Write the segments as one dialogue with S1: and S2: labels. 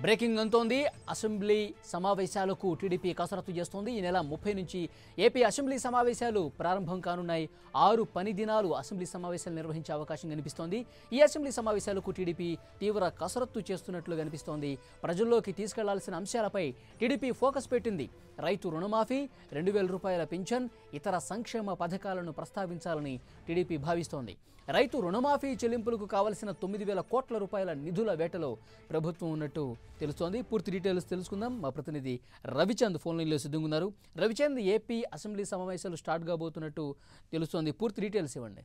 S1: Breaking అంతోంది. Assembly సమావేశాలకు TDP కసరత్తు చేస్తోంది. ఈ నెల 30 నుంచి ఏపీ అసెంబ్లీ సమావేశాలు ప్రారంభం కానున్నాయి. 6 పని దినాలు అసెంబ్లీ సమావేశాలు నిర్వహించే అవకాశం కనిపిస్తోంది. ఈ అసెంబ్లీ సమావేశాలకు టీడీపీ తీవ్ర కసరత్తు చేస్తున్నట్లు కనిపిస్తోంది. ప్రజల్లోకి తీసుకెళ్లాల్సిన అంశాలపై టీడీపీ ఫోకస్ పెట్టింది. రైతు రుణమాఫీ, 2000 రూపాయల పింఛన్, ఇతర సంక్షేమ పథకాలను ప్రస్తావించాలని టీడీపీ భావిస్తోంది. రైతు రుణమాఫీ చెల్లింపులకు కావలసిన 9,000 కోట్ల రూపాయల నిధుల వేటలో ప్రభుత్వం ఉన్నట్టు తెలుస్తోంది. పూర్తి డీటెయిల్స్ తెలుసుకుందాం. మా ప్రతినిధి రవిచంద్ ఫోన్ లైన్లో సిద్ధంగా ఉన్నారు. రవిచంద్, ఏపీ అసెంబ్లీ సమావేశాలు స్టార్ట్ కాబోతున్నట్టు తెలుస్తోంది. పూర్తి డీటెయిల్స్ ఇవ్వండి.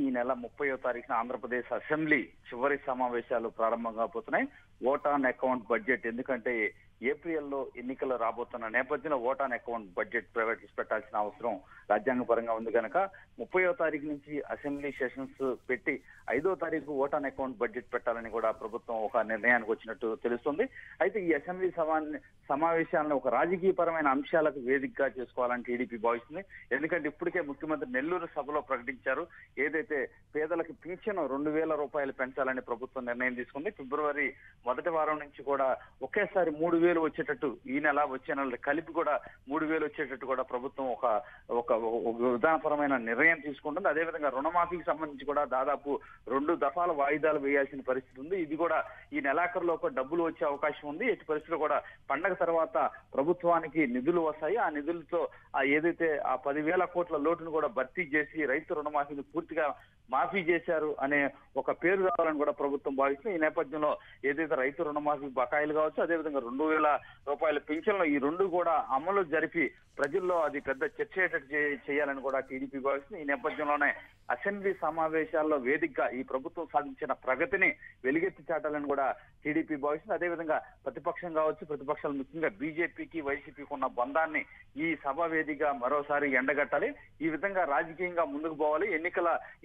S2: ఈ నెల 30వ తారీఖున ఆంధ్రప్రదేశ్ అసెంబ్లీ చివరి సమావేశాలు ప్రారంభం కాబోతున్నాయి. ఓట్ ఆన్ అకౌంట్ బడ్జెట్, ఎందుకంటే ఏప్రిల్లో ఎన్నికలు రాబోతున్న నేపథ్యంలో ఓట్ ఆన్ అకౌంట్ బడ్జెట్ ప్రవేశపెట్టాల్సిన అవసరం రాజ్యాంగపరంగా ఉంది కనుక 30వ తారీఖు నుంచి అసెంబ్లీ సెషన్స్ పెట్టి 5వ తారీఖు ఓట్ ఆన్ అకౌంట్ బడ్జెట్ పెట్టాలని కూడా ప్రభుత్వం ఒక నిర్ణయానికి వచ్చినట్టు తెలుస్తుంది. అయితే ఈ అసెంబ్లీ సమావేశాలను ఒక రాజకీయపరమైన అంశాలకు వేదికగా చేసుకోవాలని టీడీపీ భావిస్తుంది. ఎందుకంటే ఇప్పటికే ముఖ్యమంత్రి నెల్లూరు సభలో ప్రకటించారు, ఏదైతే పేదలకు పింఛను 2,000 రూపాయలు పెంచాలని ప్రభుత్వం నిర్ణయం తీసుకుంది. ఫిబ్రవరి మొదటి వారం నుంచి కూడా ఒకేసారి 3,000 వచ్చేటట్టు, ఈ నెల వచ్చే నెల కలిపి కూడా 3,000 వచ్చేటట్టు కూడా ప్రభుత్వం ఒక విధానపరమైన నిర్ణయం తీసుకుంటుంది. అదేవిధంగా రుణమాఫీకి సంబంధించి కూడా దాదాపు 2 దఫాల వాయిదాలు వేయాల్సిన పరిస్థితి ఉంది. ఇది కూడా ఈ నెలాఖరులో డబ్బులు వచ్చే అవకాశం ఉంది. ఎట్టి పరిస్థితుల్లో కూడా పండగ తర్వాత ప్రభుత్వానికి నిధులు వస్తాయి. ఆ నిధులతో ఏదైతే ఆ 10,000 కోట్ల లోటును కూడా భర్తీ చేసి రైతు రుణమాఫీని పూర్తిగా మాఫీ చేశారు అనే ఒక పేరు రావాలని కూడా ప్రభుత్వం భావిస్తుంది. ఈ నేపథ్యంలో ఏదైతే రైతు రుణమాఫీ బకాయిలు కావచ్చు, అదేవిధంగా 2,000 రూపాయల పింఛన్లు, ఈ 2 కూడా అమలు జరిపి ప్రజల్లో అది పెద్ద చర్చ చేయాలని కూడా టీడీపీ భావిస్తుంది. ఈ నేపథ్యంలోనే అసెంబ్లీ సమావేశాల్లో వేదికగా ఈ ప్రభుత్వం సాధించిన ప్రగతిని వెలుగెత్తి చాటాలని కూడా టీడీపీ భావిస్తుంది. అదేవిధంగా ప్రతిపక్షం కావచ్చు, ప్రతిపక్షాలు ముఖ్యంగా బీజేపీకి వైసీపీకి ఉన్న బంధాన్ని ఈ సభ వేదికగా మరోసారి ఎండగట్టాలి. ఈ విధంగా రాజకీయంగా ముందుకు పోవాలి.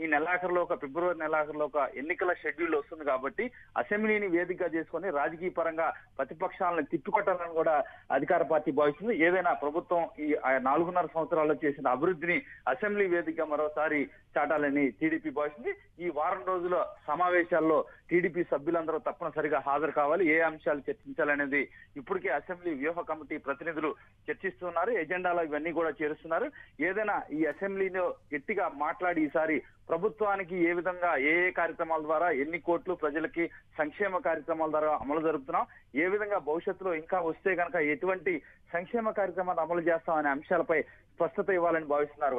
S2: ఈ నెలాఖరులో ఫిబ్రవరి నెలాఖరులో ఎన్నికల షెడ్యూల్ వస్తుంది కాబట్టి అసెంబ్లీని వేదికగా చేసుకుని రాజకీయ పరంగా ప్రతిపక్షాలను తిప్పికొట్టాలని కూడా అధికార పార్టీ భావిస్తుంది. ఏదైనా ప్రభుత్వం ఈ 4.5 సంవత్సరాల్లో చేసిన అభివృద్ధిని అసెంబ్లీ వేదికగా మరోసారి చాటాలని టీడీపీ భావిస్తుంది. ఈ వారం రోజుల సమావేశాల్లో టీడీపీ సభ్యులందరూ తప్పనిసరిగా హాజరు కావాలి. ఏ అంశాలు చర్చించాలనేది ఇప్పటికే అసెంబ్లీ వ్యూహ కమిటీ ప్రతినిధులు చర్చిస్తున్నారు. ఎజెండాలో ఇవన్నీ కూడా చేరుస్తున్నారు. ఏదైనా ఈ అసెంబ్లీలో గట్టిగా మాట్లాడి ఈసారి ప్రభుత్వానికి ఏ విధంగా ఏ కార్యక్రమాల ద్వారా ఎన్ని కోట్లు ప్రజలకి సంక్షేమ కార్యక్రమాల ద్వారా అమలు జరుపుతున్నాం, ఏ విధంగా భవిష్యత్తులో ఇంకా వస్తే కనుక ఎటువంటి సంక్షేమ కార్యక్రమాలు అమలు చేస్తాం అనే అంశాలపై స్పష్టత ఇవ్వాలని భావిస్తున్నారు.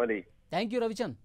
S1: Thank you Ravichand.